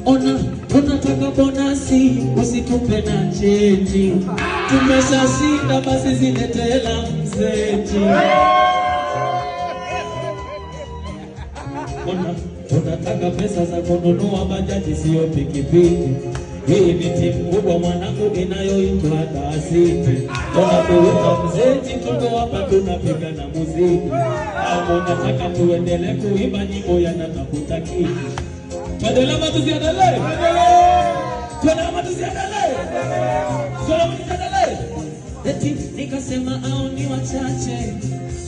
Ona, tunataka bonasi, usitupe na change. Tumeshashinda basi zilete hela mzeti. Ona, tunataka pesa za kununua bajaji sio pikipiki. Hii ni timu kubwa mwanangu inayoitwa Dasiti. Tunakuita mzeti, tuko hapa tunapiga na muziki. Au unataka tuendelee kuimba nyimbo ya natafuta kitu? Tuendelee ama tusiendelee? Tuendelee ama tusiendelee? Tuendelee. Eti nikasema au ni wachache,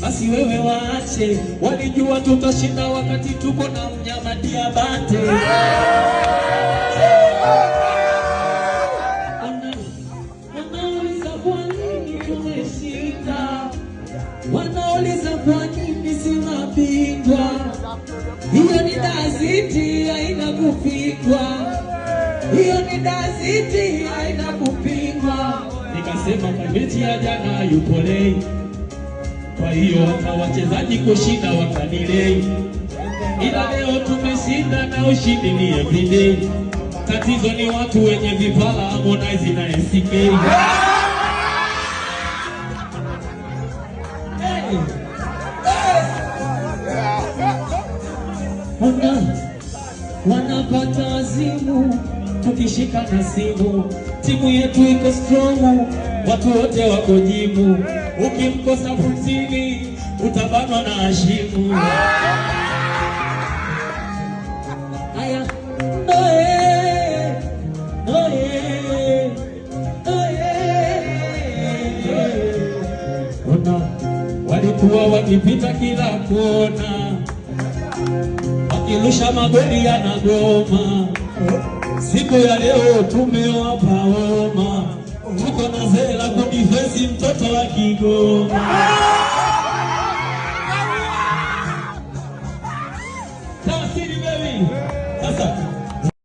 basi wewe waache. Walijua tutashinda wakati tuko na mnyama Diabate. Wanauliza kwa nini tumeshinda, wanauliza kwa nini si mabingwa. Hiyo ni Dasiti haina kupigwa, hiyo ni Dasiti haina kupigwa. Nikasema kwa mechi ya jana yupo lei, kwa hiyo hata wachezaji kushinda wakanilei. Ila leo tumeshinda na ushindi ni everyday. Tatizo ni watu wenye vipawa, Harmonize na SK. Wanapata azimu tukishika na simu. Timu yetu iko strong, watu wote wako jimu. Ukimkosa Putini utabanwa na Hashimu. Haya, ona, walikuwa wakipita kila kona, wakirusha magoli yanagoma. Siku ya leo tumewapa homa, tuko na zela kudifesi mtoto wa Kigoma. Dasiti baby. Sasa